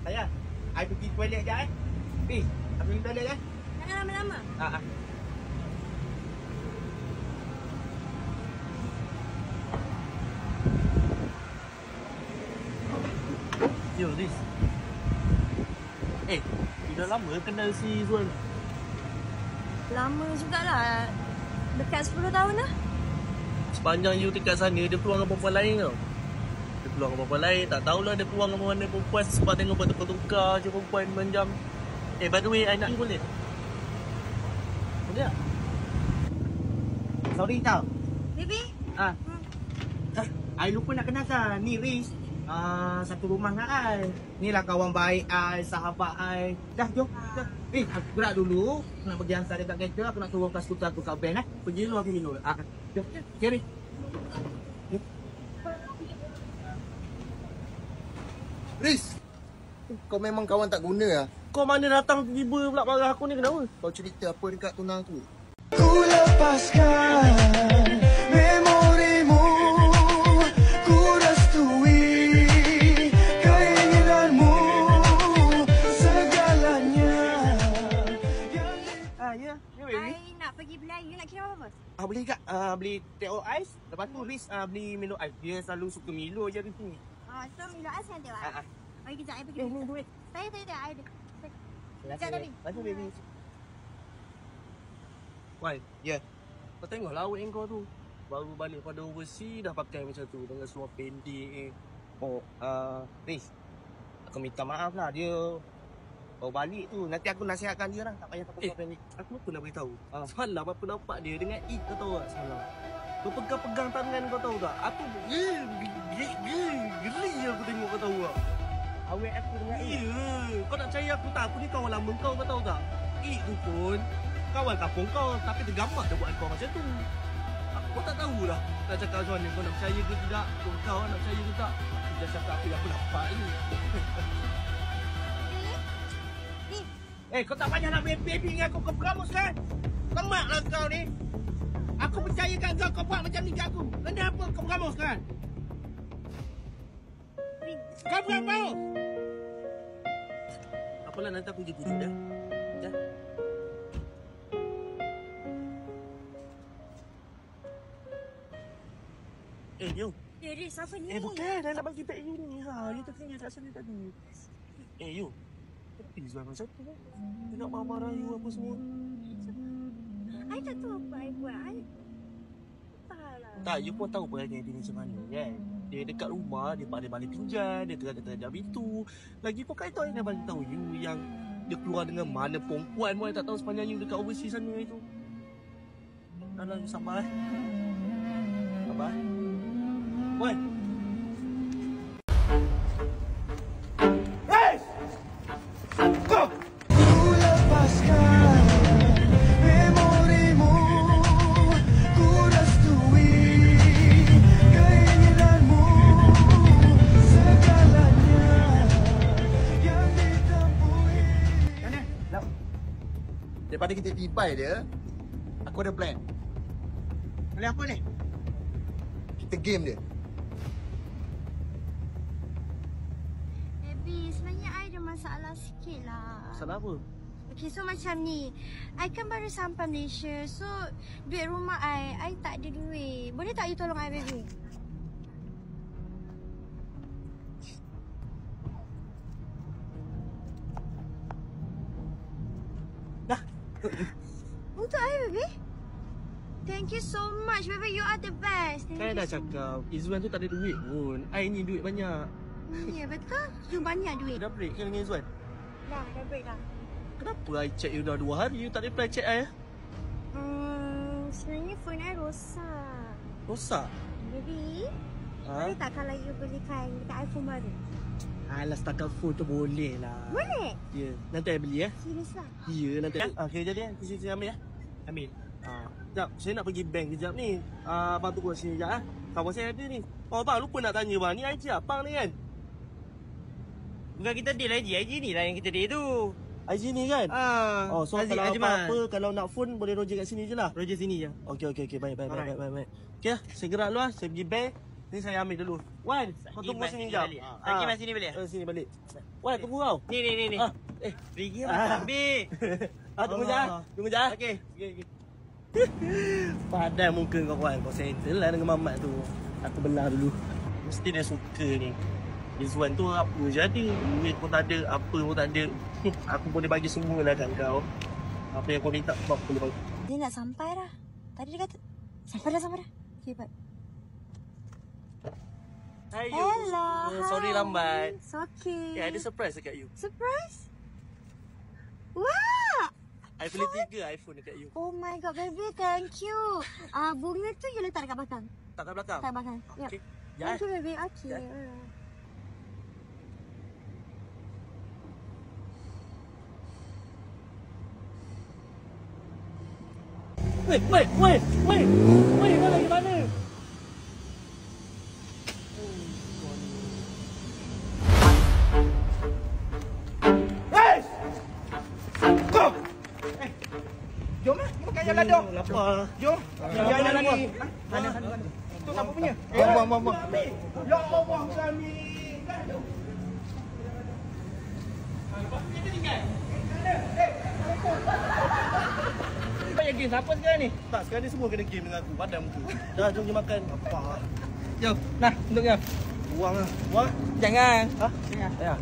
Sayang, I pergi toilet sekejap Pi, I pergi toilet Jangan lama-lama. Yo, Riz. Dah lama kenal si Zuan. Lama jugalah. Dekat 10 tahun lah. Sepanjang you dekat sana, dia peluang dengan perempuan lain tau. Dia peluang dengan perempuan lain, tak tahulah dia peluang dengan mana perempuan. Sebab tengok bertukar-tukar je perempuan menjam. By the way, I nak boleh? Boleh tak? Sorry tau. Baby? I lupa nak kenalkan. Ni Riz. Satu rumah dengan I. Ni lah kawan baik I, sahabat I. Dah, jom. Aku gerak dulu. Nak pergi hantar dekat kereta. Aku nak turunkan skuter aku kat van Pergi dulu aku minum. Jom. Kiri. Riz, kau memang kawan tak guna lah. Kau mana datang tiba pula marah aku ni, kenapa? Kau cerita apa dekat tunang tu? Ku lepaskan memorimu, ku restui keinginanmu, segalanya. Ya baby. I nak pergi beli air. You nak kira apa? Beli kat beli teh ais. Lepas tu Riz beli Milo ais. Dia selalu suka Milo je di sini. So Milo ais yang tengok. Mari kejap, I pergi. Ni duit. Saya ada. I ada. Terima kasih baby. Why? Ya. Kau tengok laut kau tu. Baru balik pada overseas dah pakai macam tu. Dengan seluar pendek. Riz. Aku minta maaf lah. Dia baru balik tu. Nanti aku nasihatkan dia lah. Tak payah pakai seluar pendek. Aku lupa nak beritahu. Semalam apa nampak dia dengan Eid, kau tahu tak semalam? Kau pegang-pegang tangan, kau tahu tak? Aku geli aku tengok, kau tahu tak? Awet aku dengan Eid. Ya, kau nak percaya aku tak? Aku ni kawan lama kau tahu tak? Eid tu pun kawan kampung kau, tapi tergambar dia buat kau macam tu. Aku tak tahulah nak cakap macam mana. Kau nak percaya ke tidak? Kau nak percaya ke tak? Aku dah cakap apa yang aku nampak ni. Kau tak payah nak baby dengan aku. Kau peramus kan? Lemak lah kau ni. Aku percayakan kau buat macam ni kat aku. Kenapa kau peramus kan? Kau peramus? Apalah, nanti aku pergi tidur dah. Ya. Yo. Riz, apa ni? Bukan. Dah nak bagi beg you ni. You tertinggal kat sana tadi. You. Kenapa dia jual macam tu? Dia nak marah-marah you apa semua. I tak tahu apa I buat. I entahlah. Tak, you pun tahu perangai dia macam mana kan? Dia dekat rumah, dia balik pinjam, dia terang-terang pintu. Lagi pun kata I nak bagi tahu you yang dia keluar dengan mana perempuan pun I tak tahu sepanjang you dekat overseas sana itu. Alah, you sabar Sabar. Boy. Ku lepaskan memorimu, ku restui keinginanmu, segalanya yang ditempuhi. Daripada kita tipai dia, aku ada plan. Boleh apa ni? Kita game dia. Baby, sebenarnya I ada masalah sikit lah. Salah apa? Okay, so macam ni. I kan baru sampai Malaysia. So, duit rumah I tak ada duit. Boleh tak you tolong I, baby? Dah. Untuk I, baby? Thank you so much, baby. You are the best. Thank Saya you dah so cakap, Izzuan tu tak ada duit pun. I ni duit banyak. Ya, betul. You banyak duit. Dah break ke dengan Izzuan? Dah break dah. Kenapa I check you dah 2 hari, you tak reply chat I? Sebenarnya phone I rosak. Rosak? Baby, boleh tak kalau you belikan dekat iPhone baru? Alah, setakat phone tu boleh lah. Boleh? Ya, nanti I beli Serius lah. Ya, nanti. Okay, jadi sini ambil Ambil. Sekejap, saya nak pergi bank kejap ni. Abang tunggu sini sekejap Kawan saya ada ni. Bang, lupa nak tanya bang. Ni IG abang ni kan? Bukan kita deal IG ni lah yang kita deal tu. IG ni kan? So Aziz kalau Ajman. apa-apa, kalau nak phone boleh Roger kat sini je lah. Roger sini je. Okay, baik. Alright. Okay lah, saya gerak dulu lah. Saya pergi bank. Ni saya ambil dulu. Wan, kau tunggu sini jap. Lagi mas sini boleh? Sini balik. Wan, tunggu kau. Ni. Pergi Ambil. tunggu jap. Tunggu jap. Okey. Padan muka kau Wan. Kau settle lah dengan mamat tu. Aku belah dulu. Mesti dia suka ni. Rizwan tu apa je ada. Duit pun tak ada. Apa pun tak ada. Aku boleh bagi semua lah kat kau. Apa yang kau minta, aku boleh bagi. Dia nak sampai dah. Tadi dia kata, sampai dah. Okay, bye. Hai, Hello. Sorry hi. lambat. It's okay. Ada surprise dekat you. Surprise? Wah! iPhone 3 iPhone dekat you. Oh my god, baby, thank you. Bunga tu you letak dekat belakang. Tak kat belakang? Dekat belakang. Yep. Okay. Thank you, baby. Okay. Ya. Alright. Weh, kau lagi mana? Jom lah, makan ayam ladang. Lapar. Jom. Ayam lagi. Mana? Tu siapa punya? Mama. Ya Allah, kami. Banyak game siapa sekarang ni? Tak, sekarang ni semua kena game dengan aku. Padan muka. Dah, jom je makan. Lapar. Jom, nah, untuk kau. Buang lah. Buang. Jangan. Ha? Jangan. Ya.